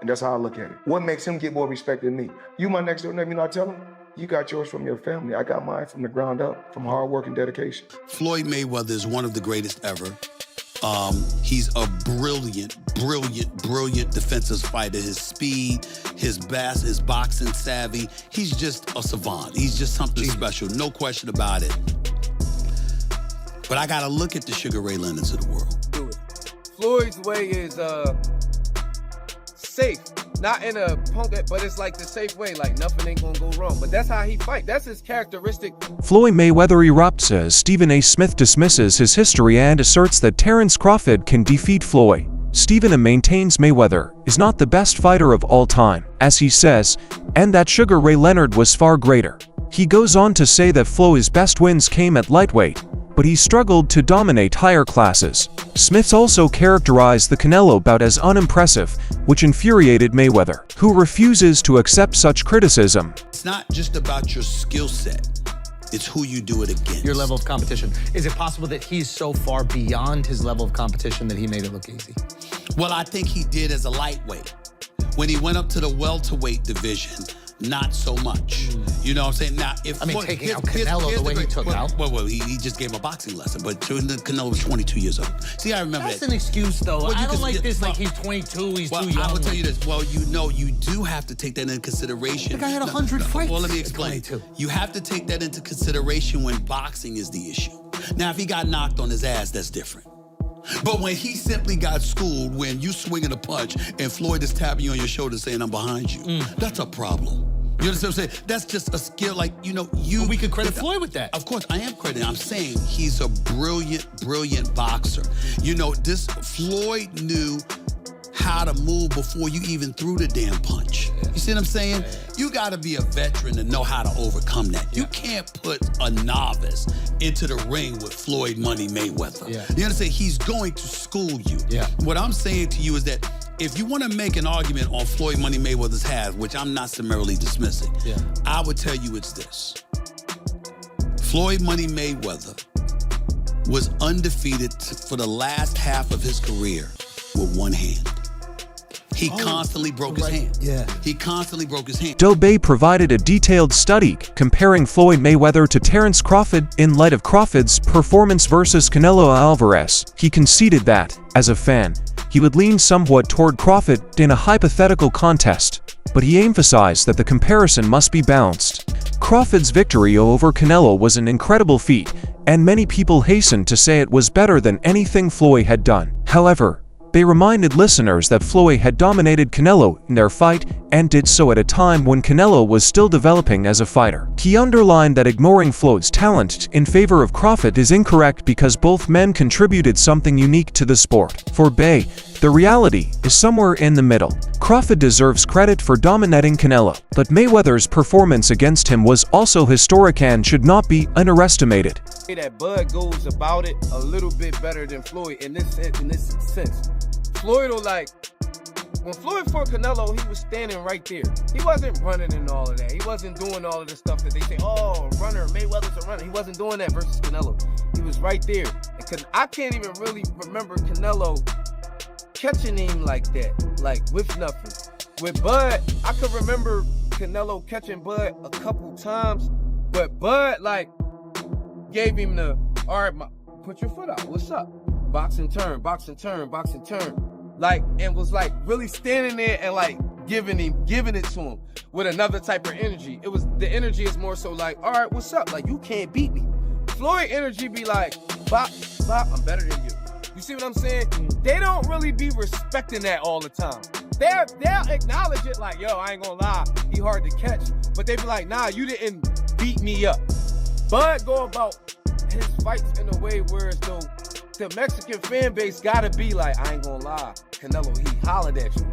And that's how I look at it. What makes him get more respect than me? You my next door neighbor, you know what I tell him? You got yours from your family. I got mine from the ground up, from hard work and dedication. Floyd Mayweather is one of the greatest ever. He's a brilliant defensive fighter. His speed, his boxing savvy. He's just a savant. He's just something special, no question about it. But I gotta look at the Sugar Ray Leonards of the world. Do it. Floyd's way is safe. Not in a punk, but it's like the safe way, like nothing ain't gonna go wrong. But that's how he fight. That's his characteristic. Floyd Mayweather erupts as Stephen A. Smith dismisses his history and asserts that Terence Crawford can defeat Floyd. Stephen A. maintains Mayweather is not the best fighter of all time, as he says, and that Sugar Ray Leonard was far greater. He goes on to say that Floyd's best wins came at lightweight, but he struggled to dominate higher classes. Smith also characterized the Canelo bout as unimpressive, which infuriated Mayweather, who refuses to accept such criticism. It's not just about your skill set, it's who you do it against. Your level of competition. Is it possible that he's so far beyond his level of competition that he made it look easy? Well, I think he did as a lightweight. When he went up to the welterweight division, not so much. You know what I'm saying? Now, if taking out Canelo the way he took out. Well, he just gave him a boxing lesson, but Canelo was 22 years old. See, I remember That's an excuse, though. Well, I don't like this, like he's 22, he's too young. I will tell you this. Well, you do have to take that into consideration. The guy had 100 fights. Well, let me explain. You have to take that into consideration when boxing is the issue. Now, if he got knocked on his ass, that's different. But when he simply got schooled, when you swinging a punch and Floyd is tapping you on your shoulder saying, "I'm behind you," that's a problem. You understand what I'm saying? That's just a skill, like, But we could credit Floyd with that. Of course, I am crediting. I'm saying he's a brilliant boxer. This Floyd knew how to move before you even threw the damn punch. You see what I'm saying? You gotta be a veteran to know how to overcome that. You can't put a novice into the ring with Floyd Money Mayweather. You understand? He's going to school you. What I'm saying to you is that if you want to make an argument on Floyd Money Mayweather's half, which I'm not summarily dismissing, I would tell you it's this. Floyd Money Mayweather was undefeated for the last half of his career with one hand. He constantly broke his hand. He constantly broke his hand. Dobey provided a detailed study comparing Floyd Mayweather to Terence Crawford in light of Crawford's performance versus Canelo Alvarez. He conceded that, as a fan, he would lean somewhat toward Crawford in a hypothetical contest, but he emphasized that the comparison must be balanced. Crawford's victory over Canelo was an incredible feat, and many people hastened to say it was better than anything Floyd had done. However, they reminded listeners that Floyd had dominated Canelo in their fight and did so at a time when Canelo was still developing as a fighter. He underlined that ignoring Floyd's talent in favor of Crawford is incorrect because both men contributed something unique to the sport. For Bay, the reality is somewhere in the middle. Crawford deserves credit for dominating Canelo, but Mayweather's performance against him was also historic and should not be underestimated. That Bud goes about it a little bit better than Floyd in this sense. Floyd will when Floyd fought Canelo, he was standing right there. He wasn't running and all of that. He wasn't doing all of the stuff that they say, oh, runner, Mayweather's a runner. He wasn't doing that versus Canelo. He was right there. And I can't even really remember Canelo catching him like that, like with nothing. With Bud, I could remember Canelo catching Bud a couple times, but Bud gave him the, all right, put your foot out, what's up? Boxing turn, boxing turn, boxing turn. And was really standing there and giving it to him with another type of energy. The energy is more so all right, what's up? You can't beat me. Floyd energy be bop, bop, I'm better than you. You see what I'm saying? They don't really be respecting that all the time. They'll acknowledge it yo, I ain't gonna lie, he hard to catch. But they be nah, you didn't beat me up. Bud go about his fights in a way where as though the Mexican fan base gotta be I ain't gonna lie, Canelo, he hollered at you.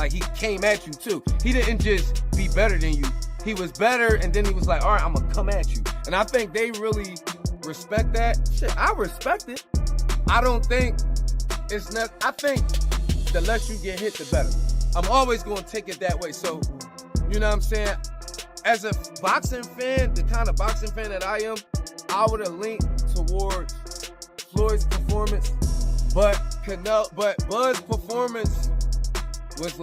He came at you too. He didn't just be better than you. He was better, and then he was all right, I'm gonna come at you. And I think they really respect that. Shit, I respect it. I don't think it's not, I think the less you get hit, the better. I'm always gonna take it that way. So, you know what I'm saying? As a boxing fan, the kind of boxing fan that I am, I would have leaned towards Floyd's performance, but Bud's performance was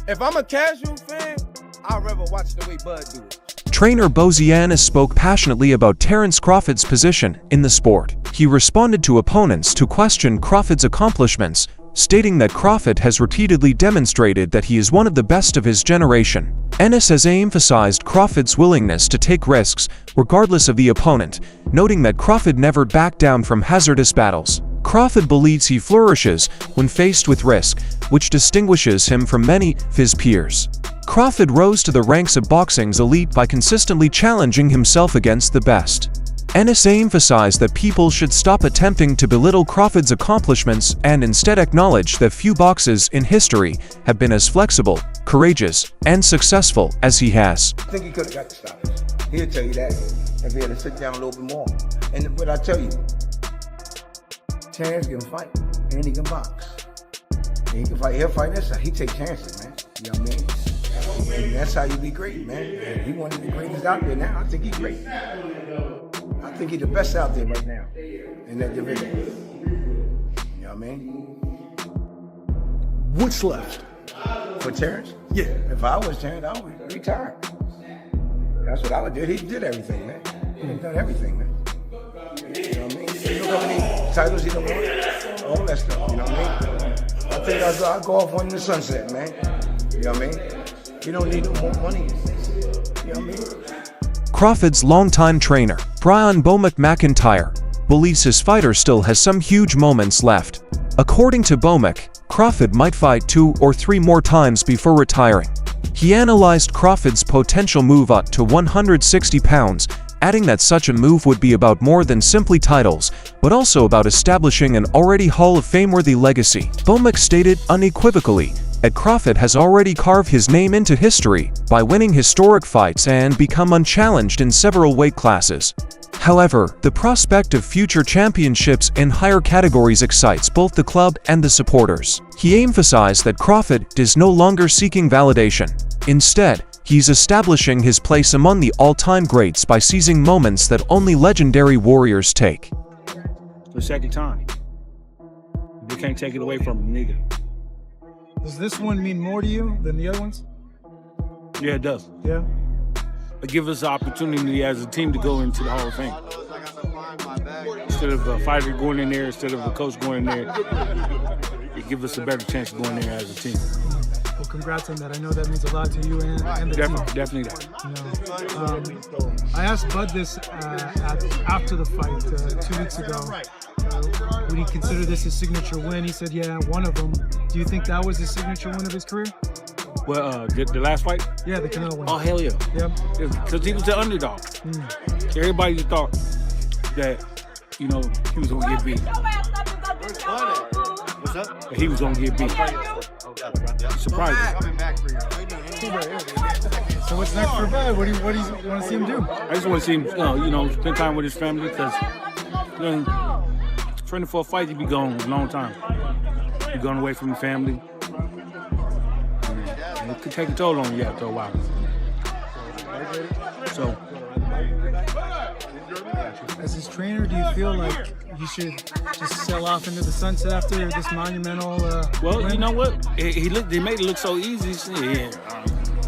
If I'm a casual fan, I'd rather watch the way Bud do it. Trainer Bozianis spoke passionately about Terence Crawford's position in the sport. He responded to opponents who questioned Crawford's accomplishments, stating that Crawford has repeatedly demonstrated that he is one of the best of his generation. Ennis has emphasized Crawford's willingness to take risks, regardless of the opponent, noting that Crawford never backed down from hazardous battles. Crawford believes he flourishes when faced with risk, which distinguishes him from many of his peers. Crawford rose to the ranks of boxing's elite by consistently challenging himself against the best. Ennis emphasized that people should stop attempting to belittle Crawford's accomplishments and instead acknowledge that few boxers in history have been as flexible, courageous, and successful as he has. I think he could have got the stoppage. He'll tell you that if he had to sit down a little bit more. And what I tell you, Terence can fight and he can box. And he can fight. He'll fight this side. He take chances, man. You know what I mean? And that's how you be great, man. And he one of the greatest out there now. I think he's great. I think he's the best out there right now in that division. You know what I mean? What's left? For Terence? Yeah. If I was Terence, I would retire. That's what I would do. He did everything, man. He's done everything, man. You know what I mean? You look how many titles he done won, all that stuff, you know what I mean? I think I'll go off one in the sunset, man. You know what I mean? You don't need no more money. You know what I mean? Crawford's longtime trainer, Brian Bomack McIntyre, believes his fighter still has some huge moments left. According to Bomack, Crawford might fight 2 or 3 more times before retiring. He analyzed Crawford's potential move up to 160 pounds, adding that such a move would be about more than simply titles, but also about establishing an already Hall of Fame-worthy legacy. Bomack stated unequivocally that Crawford has already carved his name into history by winning historic fights and become unchallenged in several weight classes. However, the prospect of future championships in higher categories excites both the club and the supporters. He emphasized that Crawford is no longer seeking validation. Instead, he's establishing his place among the all-time greats by seizing moments that only legendary warriors take. The second time. We can't take it away from him, neither. Does this one mean more to you than the other ones? Yeah, it does. Yeah. It gives us the opportunity as a team to go into the Hall of Fame. Instead of a fighter going in there, instead of a coach going in there, it gives us a better chance of going there as a team. Well, congrats on that. I know that means a lot to you and the team. Definitely that. You know, I asked Bud this after the fight 2 weeks ago. Would he consider this a signature win? He said, yeah, one of them. Do you think that was a signature win of his career? Well, the last fight? Yeah, the Canelo win. Oh, hell yeah. Yeah. Because he was the underdog. Everybody thought that, you know, he was going to get beat. What's up? He was going to get beat. Surprising. So what's next for Bud? What do you want to see him do? I just want to see him, you know, spend time with his family because, you know, training for a fight, you be gone a long time. You're going away from the family. And it could take a toll on you after a while. So. As his trainer, do you feel like you should just sail off into the sunset after this monumental well, win? You know what? He made it look so easy. Shit,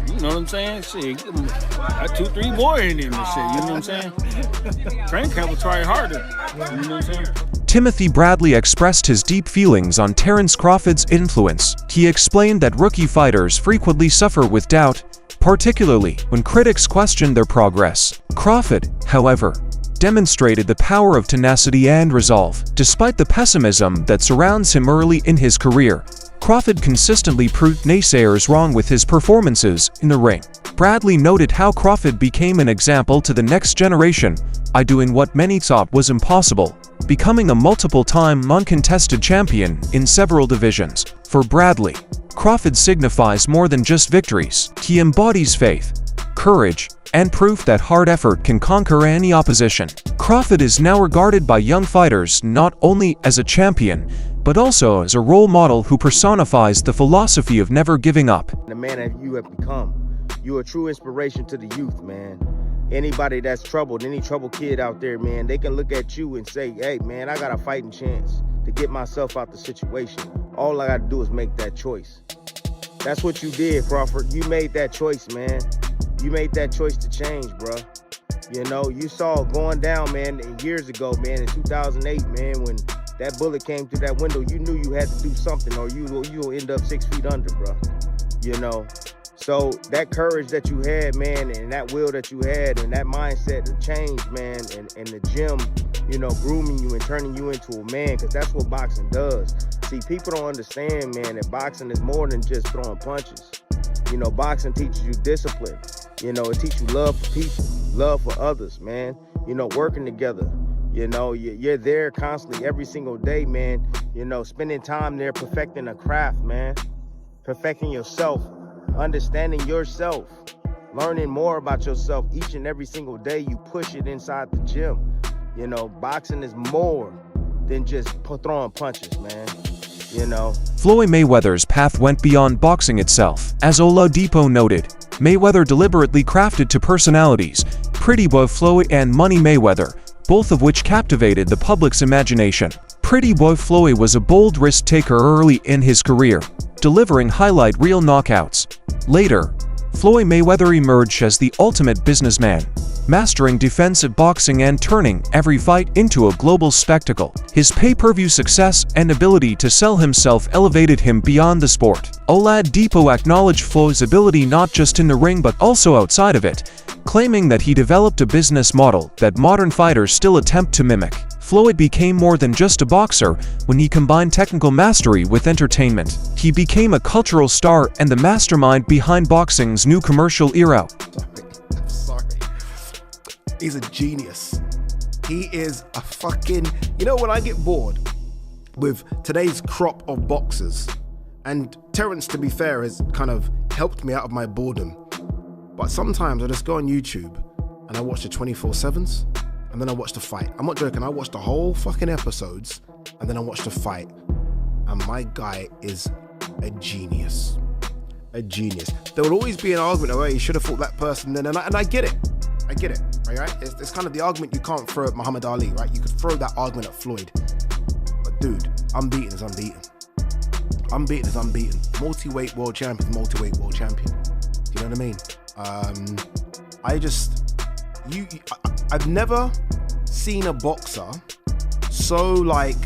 you know what I'm saying? Shit, got 2-3 more in him and shit. You know what I'm saying? Training camp will try harder. You know what I'm saying? Timothy Bradley expressed his deep feelings on Terence Crawford's influence. He explained that rookie fighters frequently suffer with doubt, particularly when critics question their progress. Crawford, however, demonstrated the power of tenacity and resolve. Despite the pessimism that surrounds him early in his career, Crawford consistently proved naysayers wrong with his performances in the ring. Bradley noted how Crawford became an example to the next generation by doing what many thought was impossible, becoming a multiple-time uncontested champion in several divisions. For Bradley, Crawford signifies more than just victories. He embodies faith, courage, and proof that hard effort can conquer any opposition. Crawford is now regarded by young fighters not only as a champion, but also as a role model who personifies the philosophy of never giving up. The man that you have become, you're a true inspiration to the youth, man. Anybody that's troubled, any troubled kid out there, man, they can look at you and say, hey, man, I got a fighting chance to get myself out the situation. All I got to do is make that choice. That's what you did, Crawford. You made that choice, man. You made that choice to change, bro. You know, you saw it going down, man, years ago, man, in 2008, man, when that bullet came through that window, you knew you had to do something or you'll end up 6 feet under, bro. You know, so that courage that you had, man, and that will that you had and that mindset to change, man, and the gym, you know, grooming you and turning you into a man, because that's what boxing does. See, people don't understand, man, that boxing is more than just throwing punches. You know, boxing teaches you discipline. You know, it teaches you love for people, love for others, man. You know, working together. You know, you're there constantly every single day, man. You know, spending time there perfecting a craft, man. Perfecting yourself, understanding yourself, learning more about yourself each and every single day. You push it inside the gym. You know, boxing is more than just throwing punches, man. You know, Floyd Mayweather's path went beyond boxing itself. As Oladipo noted, Mayweather deliberately crafted two personalities, Pretty Boy Floyd and Money Mayweather, both of which captivated the public's imagination. Pretty Boy Floyd was a bold risk-taker early in his career, delivering highlight reel knockouts. Later, Floyd Mayweather emerged as the ultimate businessman, mastering defensive boxing and turning every fight into a global spectacle. His pay-per-view success and ability to sell himself elevated him beyond the sport. Oladipo acknowledged Floyd's ability not just in the ring but also outside of it, claiming that he developed a business model that modern fighters still attempt to mimic. Floyd became more than just a boxer when he combined technical mastery with entertainment. He became a cultural star and the mastermind behind boxing's new commercial era. Sorry. He's a genius. He is a fucking... You know, when I get bored with today's crop of boxers, and Terence, to be fair, has kind of helped me out of my boredom, but sometimes I just go on YouTube and I watch the 24/7s and then I watch the fight. I'm not joking, I watch the whole fucking episodes and then I watch the fight. And my guy is a genius. A genius. There will always be an argument, oh, you should have fought that person then, and I get it. I get it, right? It's kind of the argument you can't throw at Muhammad Ali, right? You could throw that argument at Floyd. But dude, unbeaten is unbeaten. Unbeaten is unbeaten. Multi-weight world champion is multi-weight world champion. Do you know what I mean? I've never seen a boxer so like,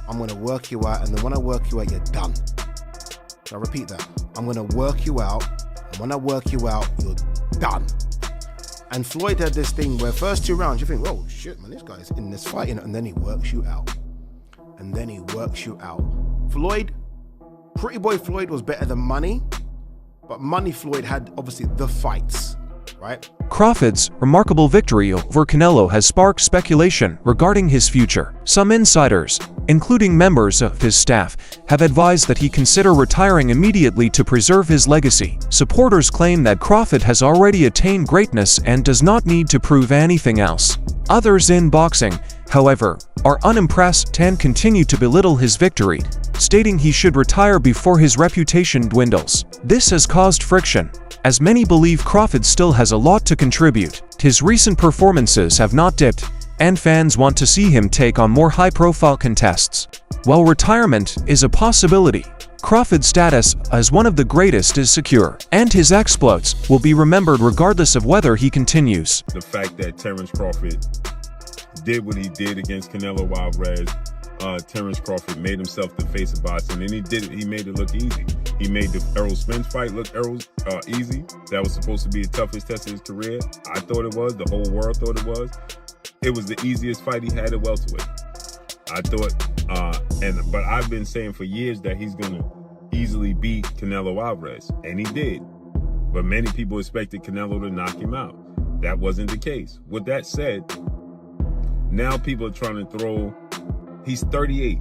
I'm gonna work you out, and then when I work you out, you're done. So I repeat that. I'm gonna work you out, and when I work you out, you're done. And Floyd had this thing where first 2 rounds, you think, oh shit, man, this guy's in this fight, and then he works you out. And then he works you out. Floyd, Pretty Boy Floyd was better than Money, but Money Floyd had obviously the fights, right? Crawford's remarkable victory over Canelo has sparked speculation regarding his future. Some insiders, including members of his staff, have advised that he consider retiring immediately to preserve his legacy. Supporters claim that Crawford has already attained greatness and does not need to prove anything else. Others in boxing, however, are unimpressed and continue to belittle his victory, stating he should retire before his reputation dwindles. This has caused friction, as many believe Crawford still has a lot to contribute. His recent performances have not dipped, and fans want to see him take on more high-profile contests. While retirement is a possibility, Crawford's status as one of the greatest is secure, and his exploits will be remembered regardless of whether he continues. The fact that Terence Crawford did what he did against Canelo Alvarez, Terence Crawford made himself the face of boxing, and he made it look easy. He made the Errol Spence fight look easy. That was supposed to be the toughest test of his career. I thought it was. The whole world thought it was. It was the easiest fight he had at welterweight. I thought, but I've been saying for years that he's gonna easily beat Canelo Alvarez, and he did. But many people expected Canelo to knock him out. That wasn't the case. With that said, now people are trying to throw. He's 38.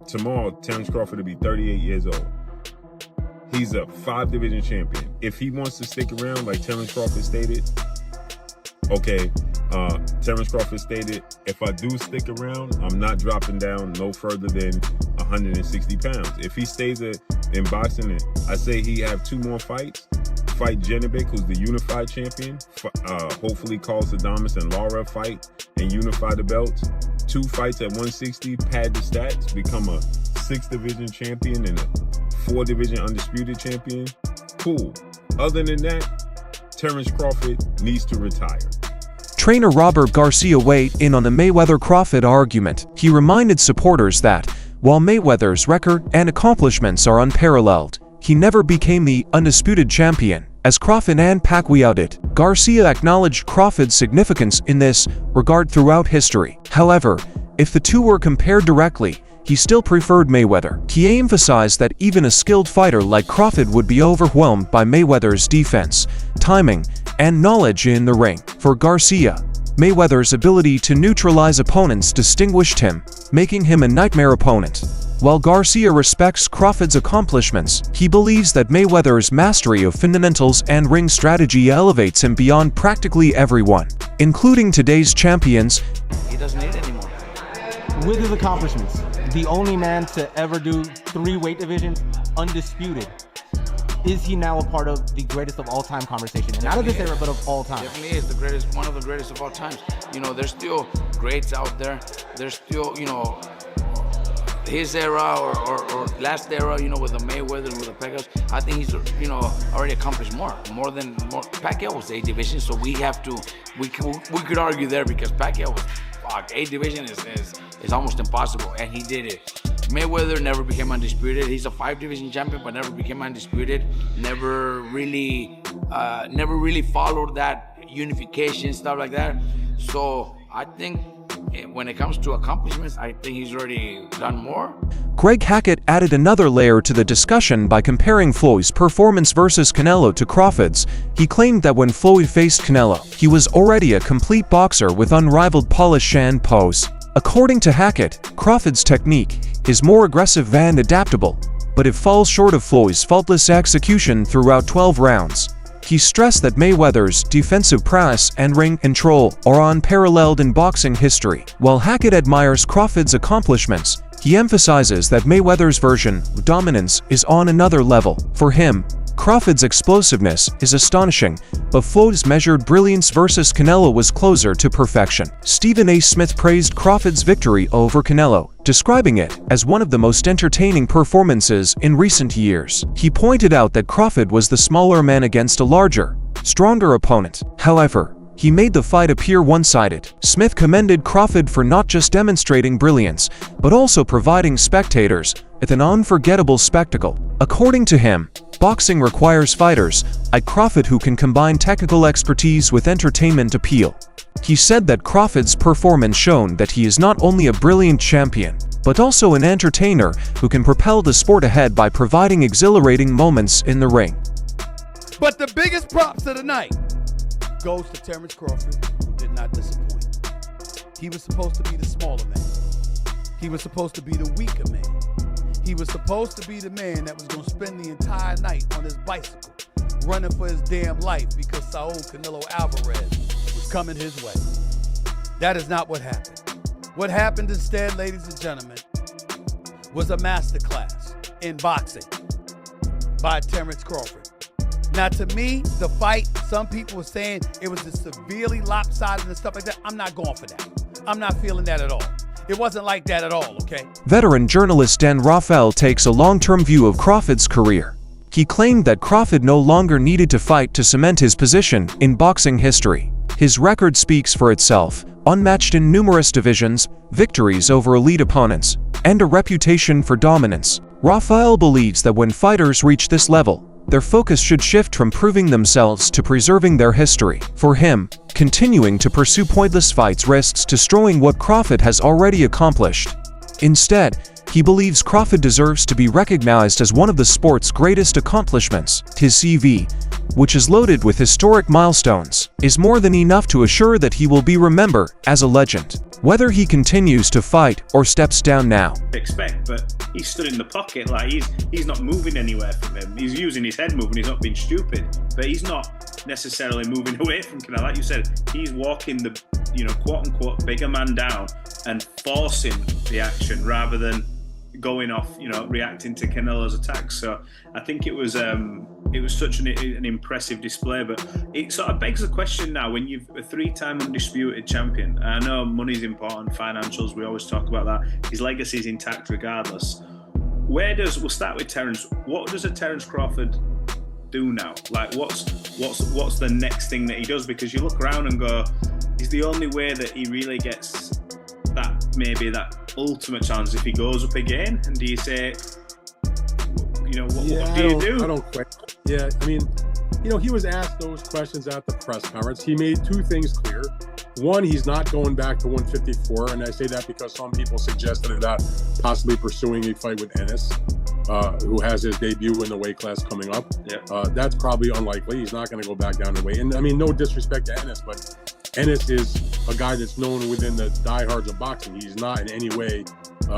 Tomorrow, Terence Crawford will be 38 years old. He's a 5-division champion. If he wants to stick around, like Terence Crawford stated, okay, Terence Crawford stated, if I do stick around, I'm not dropping down no further than 160 pounds. If he stays in boxing, I say he have 2 more fights. Fight Janibek, who's the unified champion. Hopefully call Sadamas and Lara fight and unify the belts. 2 fights at 160, pad the stats, become a 6th division champion and a 4-division undisputed champion, cool. Other than that, Terrence Crawford needs to retire. Trainer Robert Garcia weighed in on the Mayweather-Crawford argument. He reminded supporters that, while Mayweather's record and accomplishments are unparalleled, he never became the undisputed champion, as Crawford and Pacquiao did. Garcia acknowledged Crawford's significance in this regard throughout history. However, if the two were compared directly, he still preferred Mayweather. He emphasized that even a skilled fighter like Crawford would be overwhelmed by Mayweather's defense, timing, and knowledge in the ring. For Garcia, Mayweather's ability to neutralize opponents distinguished him, making him a nightmare opponent. While Garcia respects Crawford's accomplishments, he believes that Mayweather's mastery of fundamentals and ring strategy elevates him beyond practically everyone, including today's champions. He doesn't need it anymore. With his accomplishments, the only man to ever do 3 weight divisions undisputed, is he now a part of the greatest of all time conversation? And not of this era, but of all time. Definitely is the greatest, one of the greatest of all times. You know, there's still greats out there. There's still, you know, his era or last era, you know, with the Mayweather and with the Pacquiao. I think he's, you know, already accomplished more than Pacquiao was 8 division, so we could argue there because Pacquiao was, fuck, 8 division is almost impossible, and he did it. Mayweather never became undisputed. He's a 5-division champion, but never became undisputed. Never really followed that unification, stuff like that. So I think when it comes to accomplishments, I think he's already done more. Greg Hackett added another layer to the discussion by comparing Floyd's performance versus Canelo to Crawford's. He claimed that when Floyd faced Canelo, he was already a complete boxer with unrivaled polish and pose. According to Hackett, Crawford's technique is more aggressive and adaptable, but it falls short of Floyd's faultless execution throughout 12 rounds. He stressed that Mayweather's defensive prowess and ring control are unparalleled in boxing history. While Hackett admires Crawford's accomplishments, he emphasizes that Mayweather's version of dominance is on another level. For him, Crawford's explosiveness is astonishing, but Floyd's measured brilliance versus Canelo was closer to perfection. Stephen A. Smith praised Crawford's victory over Canelo, describing it as one of the most entertaining performances in recent years. He pointed out that Crawford was the smaller man against a larger, stronger opponent. However, he made the fight appear one-sided. Smith commended Crawford for not just demonstrating brilliance, but also providing spectators with an unforgettable spectacle. According to him, boxing requires fighters like Crawford who can combine technical expertise with entertainment appeal. He said that Crawford's performance shown that he is not only a brilliant champion, but also an entertainer who can propel the sport ahead by providing exhilarating moments in the ring. But the biggest props of the night goes to Terrence Crawford, who did not disappoint. He was supposed to be the smaller man. He was supposed to be the weaker man. He was supposed to be the man that was going to spend the entire night on his bicycle, running for his damn life because Saul Canelo Alvarez was coming his way. That is not what happened. What happened instead, ladies and gentlemen, was a masterclass in boxing by Terrence Crawford. Now, to me, the fight, some people were saying it was just severely lopsided and stuff like that. I'm not going for that. I'm not feeling that at all. It wasn't like that at all, okay? Veteran journalist Dan Rafael takes a long-term view of Crawford's career. He claimed that Crawford no longer needed to fight to cement his position in boxing history. His record speaks for itself, unmatched in numerous divisions, victories over elite opponents, and a reputation for dominance. Rafael believes that when fighters reach this level, their focus should shift from proving themselves to preserving their history. For him, continuing to pursue pointless fights risks destroying what Crawford has already accomplished. Instead, he believes Crawford deserves to be recognized as one of the sport's greatest accomplishments. His CV, which is loaded with historic milestones, is more than enough to assure that he will be remembered as a legend. Whether he continues to fight or steps down now. But he stood in the pocket, like he's not moving anywhere from him. He's using his head moving, he's not being stupid, but he's not necessarily moving away from Canelo. Like you said, he's walking the, quote unquote, bigger man down and forcing the action rather than going off, reacting to Canelo's attacks. So I think it was such an impressive display, but it sort of begs the question now, when you've a 3-time undisputed champion, I know money's important, financials, we always talk about that, his legacy is intact regardless. we'll start with Terence. What does a Terence Crawford do now? Like, what's the next thing that he does? Because you look around and go, he's the only way that he really gets that, maybe that ultimate chance if he goes up again. And do you say, what do you do? I don't quite. Yeah, I mean, he was asked those questions at the press conference. He made two things clear. One, he's not going back to 154, and I say that because some people suggested about possibly pursuing a fight with Ennis, who has his debut in the weight class coming up. Yeah. That's probably unlikely. He's not going to go back down in weight. And I mean, no disrespect to Ennis, but Ennis is a guy that's known within the diehards of boxing. He's not in any way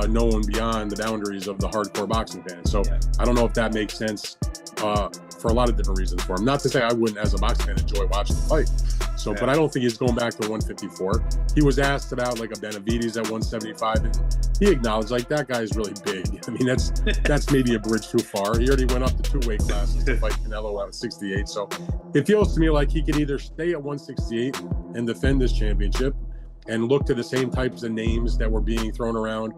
known beyond the boundaries of the hardcore boxing fans. So I don't know if that makes sense for a lot of different reasons for him. Not to say I wouldn't, as a boxing fan, enjoy watching the fight. So, but I don't think he's going back to 154. He was asked about like a Benavides at 175, and he acknowledged like that guy's really big. I mean, that's maybe a bridge too far. He already went up to 2 weight classes to fight Canelo at 68. So it feels to me like he could either stay at 168 and defend this championship and look to the same types of names that were being thrown around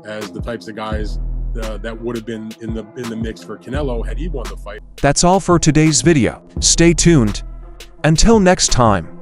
as the types of guys that would have been in the mix for Canelo had he won the fight. That's all for today's video. Stay tuned. Until next time.